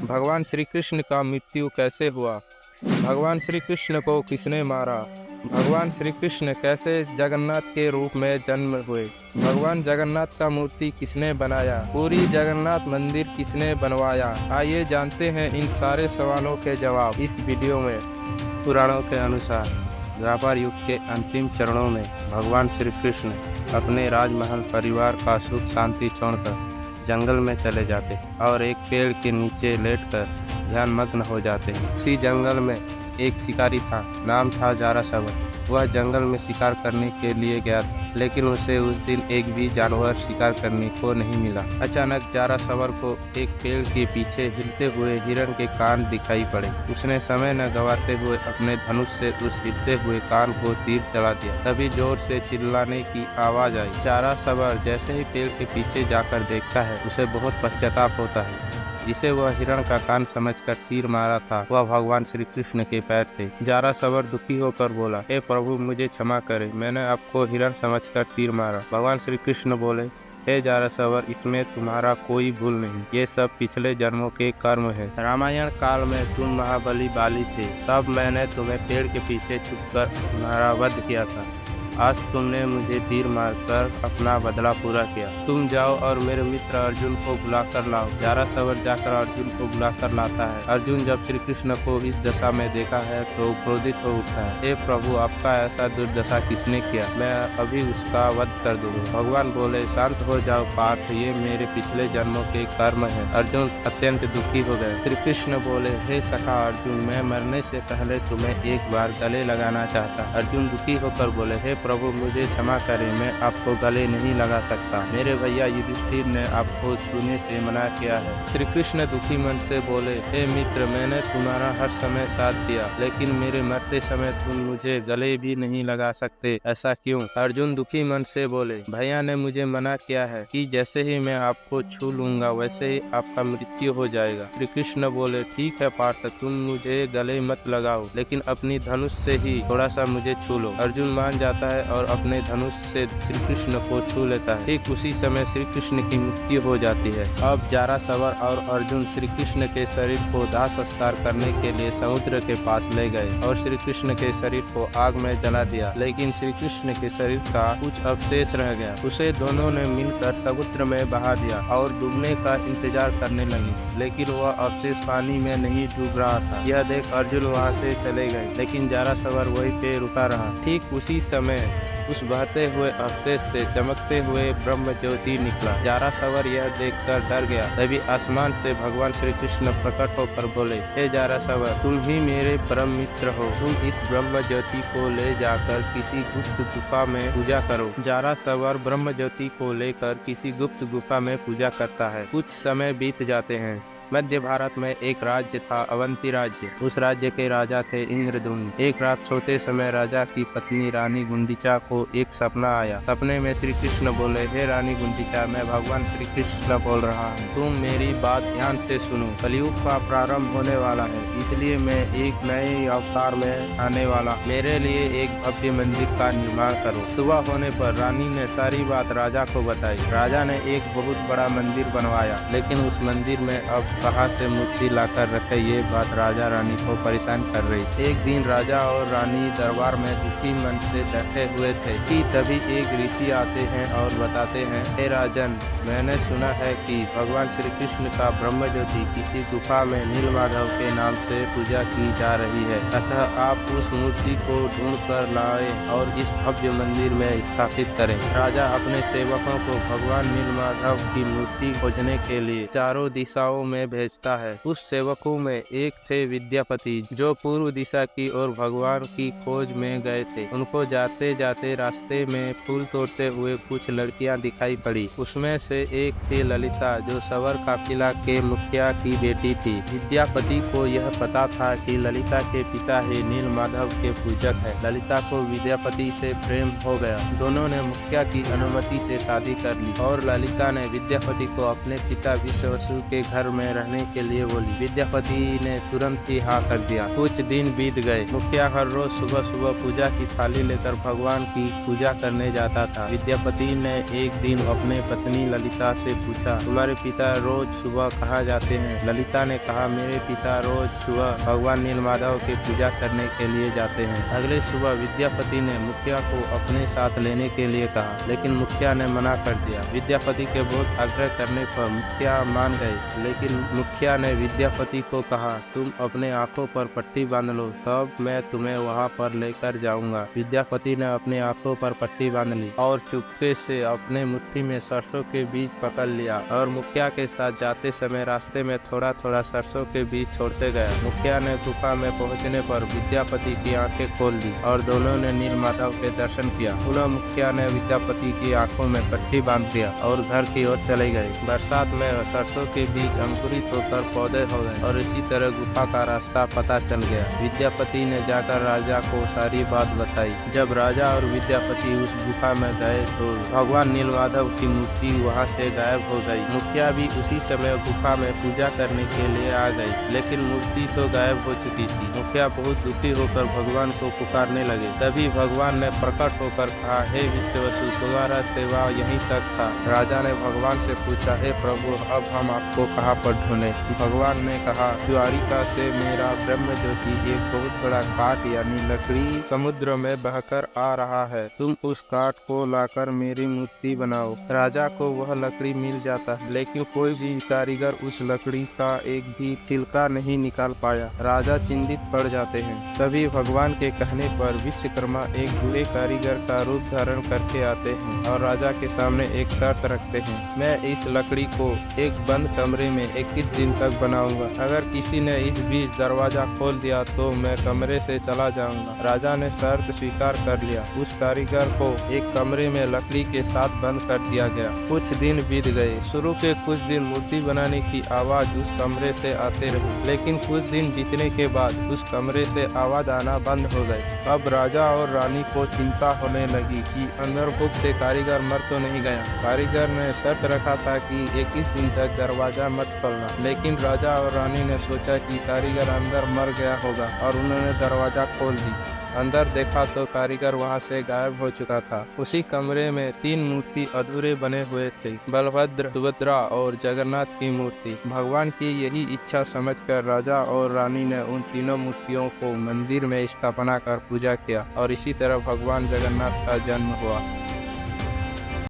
भगवान श्री कृष्ण का मृत्यु कैसे हुआ? भगवान श्री कृष्ण को किसने मारा? भगवान श्री कृष्ण कैसे जगन्नाथ के रूप में जन्म हुए? भगवान जगन्नाथ का मूर्ति किसने बनाया? पूरी जगन्नाथ मंदिर किसने बनवाया? आइए जानते हैं इन सारे सवालों के जवाब इस वीडियो में। पुराणों के अनुसार द्वापर युग के अंतिम चरणों में भगवान श्री कृष्ण अपने राजमहल परिवार का सुख शांति छोड़कर जंगल में चले जाते और एक पेड़ के नीचे लेटकर ध्यान मग्न हो जाते हैं। उसी जंगल में एक शिकारी था, नाम था जारासवर। वह जंगल में शिकार करने के लिए गया था, लेकिन उसे उस दिन एक भी जानवर शिकार करने को नहीं मिला। अचानक जारासवर को एक पेड़ के पीछे हिलते हुए हिरण के कान दिखाई पड़े। उसने समय न गंवाते हुए अपने धनुष से उस हिलते हुए कान को तीर चला दिया। तभी जोर से चिल्लाने की आवाज आई। जारासवर जैसे ही पेड़ के पीछे जाकर देखता है, उसे बहुत पश्चाताप होता है। जिसे वह हिरण का कान समझकर तीर मारा था, वह भगवान श्री कृष्ण के पैर थे। जारासवर दुखी होकर बोला, हे प्रभु, मुझे क्षमा करें, मैंने आपको हिरण समझकर तीर मारा। भगवान श्री कृष्ण बोले, हे जारासवर, इसमें तुम्हारा कोई भूल नहीं, ये सब पिछले जन्मों के कर्म है। रामायण काल में तुम महाबली बाली थे, तब मैंने तुम्हें पेड़ के पीछे छुपकर तुम्हारा वध किया था। आज तुमने मुझे तीर मारकर अपना बदला पूरा किया। तुम जाओ और मेरे मित्र अर्जुन को बुलाकर लाओ। जारासवर जाकर अर्जुन को बुलाकर लाता है। अर्जुन जब श्री कृष्ण को इस दशा में देखा है तो क्रोधित हो उठा है। हे प्रभु, आपका ऐसा दुर्दशा किसने किया? मैं अभी उसका वध कर दूंगा। भगवान बोले, शांत हो जाओ पार्थ, ये मेरे पिछले जन्मों के कर्म है। अर्जुन अत्यंत दुखी हो गए। श्री कृष्ण बोले, हे सखा अर्जुन, मैं मरने से पहले तुम्हें एक बार गले लगाना चाहता। अर्जुन दुखी होकर बोले, हे प्रभु, मुझे क्षमा करें, मैं आपको गले नहीं लगा सकता। मेरे भैया युधिष्ठिर ने आपको छूने से मना किया है। श्री कृष्ण दुखी मन से बोले, हे मित्र, मैंने तुम्हारा हर समय साथ दिया, लेकिन मेरे मरते समय तुम मुझे गले भी नहीं लगा सकते, ऐसा क्यों? अर्जुन दुखी मन से बोले, भैया ने मुझे मना किया है कि जैसे ही मैं आपको छू लूंगा वैसे ही आपका मृत्यु हो जाएगा। श्री कृष्ण बोले, ठीक है पार्थ, तुम मुझे गले मत लगाओ, लेकिन अपनी धनुष से ही थोड़ा सा मुझे छू लो। अर्जुन मान जाता है और अपने धनुष से श्री कृष्ण को छू लेता है। ठीक उसी समय श्री कृष्ण की मृत्यु हो जाती है। अब जारासवर और अर्जुन श्री कृष्ण के शरीर को दाह संस्कार करने के लिए समुद्र के पास ले गए और श्री कृष्ण के शरीर को आग में जला दिया, लेकिन श्री कृष्ण के शरीर का कुछ अवशेष रह गया। उसे दोनों ने मिलकर समुद्र में बहा दिया और डूबने का इंतजार करने लगे, लेकिन वह अवशेष पानी में नहीं डूब रहा था। यह देख अर्जुन वहाँ से चले गए, लेकिन जारासवर वहीं पे रुका रहा। ठीक उसी समय उस बहते हुए अवशेष से चमकते हुए ब्रह्म ज्योति निकला। जारासवर यह देखकर डर गया। तभी आसमान से भगवान श्री कृष्ण प्रकट होकर बोले, हे जारासवर, तुम ही मेरे परम मित्र हो। तुम इस ब्रह्म ज्योति को ले जाकर किसी गुप्त गुफा में पूजा करो। जारासवर ब्रह्म ज्योति को लेकर किसी गुप्त गुफा में पूजा करता है। कुछ समय बीत जाते हैं। मध्य भारत में एक राज्य था, अवंती राज्य। उस राज्य के राजा थे इंद्रद्युम्न। एक रात सोते समय राजा की पत्नी रानी गुंडिचा को एक सपना आया। सपने में श्री कृष्ण बोले, हे रानी गुंडिचा, मैं भगवान श्री कृष्ण बोल रहा हूँ, तुम मेरी बात ध्यान से सुनो। कलयुग का प्रारंभ होने वाला है, इसलिए मैं एक नए अवतार में आने वाला। मेरे लिए एक भव्य मंदिर का निर्माण करो। सुबह होने पर रानी ने सारी बात राजा को बताई। राजा ने एक बहुत बड़ा मंदिर बनवाया, लेकिन उस मंदिर में अब कहाँ से मूर्ति लाकर रखे, ये बात राजा रानी को परेशान कर रही। एक दिन राजा और रानी दरबार में दुखी मन से बैठे हुए थे कि तभी एक ऋषि आते हैं और बताते हैं, हे राजन, मैंने सुना है कि भगवान श्री कृष्ण का ब्रह्म ज्योति किसी गुफा में नीलमाधव के नाम से पूजा की जा रही है, अतः आप उस मूर्ति को ढूंढ कर लाए और इस भव्य मंदिर में स्थापित करें। राजा अपने सेवकों को भगवान नीलमाधव की मूर्ति खोजने के लिए चारों दिशाओं में भेजता है। उस सेवकों में एक थे विद्यापति, जो पूर्व दिशा की ओर भगवान की खोज में गए थे। उनको जाते जाते रास्ते में फूल तोड़ते हुए कुछ लड़कियां दिखाई पड़ी। उसमें से एक थी ललिता, जो सवर काफिला के मुखिया की बेटी थी। विद्यापति को यह पता था कि ललिता के पिता ही नीलमाधव के पूजक है। ललिता को विद्यापति से प्रेम हो गया। दोनों ने मुखिया की अनुमति से शादी कर ली और ललिता ने विद्यापति को अपने पिता विश्ववसु के घर में रहने के लिए बोली। विद्यापति ने तुरंत ही हाँ कर दिया। कुछ दिन बीत गए। मुखिया हर रोज सुबह सुबह पूजा की थाली लेकर भगवान की पूजा करने जाता था। विद्यापति ने एक दिन अपने पत्नी ललिता से पूछा, तुम्हारे पिता रोज सुबह कहाँ जाते हैं? ललिता ने कहा, मेरे पिता रोज सुबह भगवान नीलमाधव की पूजा करने के लिए जाते हैं। अगले सुबह विद्यापति ने मुखिया को अपने साथ लेने के लिए कहा, लेकिन मुखिया ने मना कर दिया। विद्यापति के बहुत आग्रह करने पर मुखिया मान गए, लेकिन मुखिया ने विद्यापति को कहा, तुम अपने आंखों पर पट्टी बांध लो, तब मैं तुम्हें वहां पर लेकर जाऊंगा। विद्यापति ने अपने आंखों पर पट्टी बांध ली और चुपके से अपने मुट्ठी में सरसों के बीज पकड़ लिया और मुखिया के साथ जाते समय रास्ते में थोड़ा थोड़ा सरसों के बीज छोड़ते गया। मुखिया ने गुफा में पहुंचने पर विद्यापति की आंखें खोल दी और दोनों ने नीलमाधव के दर्शन किया। पुनः मुखिया ने विद्यापति की आंखों में पट्टी बांध दिया और घर की ओर चले गए। बरसात में सरसों के बीज अंकुरित होकर पौधे हो गए और इसी तरह गुफा का रास्ता पता चल गया। विद्यापति ने जाकर राजा को सारी बात बताई। जब राजा और विद्यापति उस गुफा में गए तो भगवान नीलमाधव की मूर्ति वहां से गायब हो गई। मुखिया भी उसी समय गुफा में पूजा करने के लिए आ गई, लेकिन मूर्ति तो गायब हो चुकी थी। मुखिया बहुत दुखी होकर भगवान को पुकारने लगे। तभी भगवान ने प्रकट होकर कहा, हे विश्ववसु, तुम्हारा सेवा यहीं तक था। राजा ने भगवान से पूछा, हे प्रभु, अब हम आपको कहाँ पर ढूंढे? भगवान ने कहा, द्वारिका से मेरा ब्रह्म ज्योति एक बहुत बड़ा काठ यानी लकड़ी समुद्र में बहकर आ रहा है। तुम उस काठ को लाकर मेरी मूर्ति बनाओ। राजा को वह लकड़ी मिल जाता है, लेकिन कोई भी कारीगर उस लकड़ी का एक भी छिलका नहीं निकाल पाया। राजा चिंतित पड़ जाते हैं। तभी भगवान के कहने पर विश्वकर्मा एक बुरे कारीगर का रूप धारण करके आते हैं और राजा के सामने एक शर्त रखते हैं, मैं इस लकड़ी को एक बंद कमरे में 21 दिन तक बनाऊंगा। अगर किसी ने इस बीच दरवाजा खोल दिया तो मैं कमरे से चला जाऊंगा। राजा ने शर्त स्वीकार कर लिया। उस कारीगर को एक कमरे में लकड़ी के साथ बंद कर दिया गया। कुछ दिन बीत गए। शुरू के कुछ दिन मूर्ति बनाने की आवाज उस कमरे से आते रही, लेकिन कुछ दिन बीतने के बाद उस कमरे से आवाज आना बंद हो गई। अब राजा और रानी को चिंता होने लगी कि अंदर भूख से कारीगर मर तो नहीं गया। कारीगर ने शर्त रखा था कि 21 दिन तक दरवाजा मत खोलना, लेकिन राजा और रानी ने सोचा कि कारीगर अंदर मर गया होगा और उन्होंने दरवाजा खोल दी। अंदर देखा तो कारीगर वहां से गायब हो चुका था। उसी कमरे में 3 मूर्ति अधूरे बने हुए थे, बलभद्र, सुभद्रा और जगन्नाथ की मूर्ति। भगवान की यही इच्छा समझकर राजा और रानी ने उन तीनों मूर्तियों को मंदिर में स्थापना कर पूजा किया और इसी तरह भगवान जगन्नाथ का जन्म हुआ।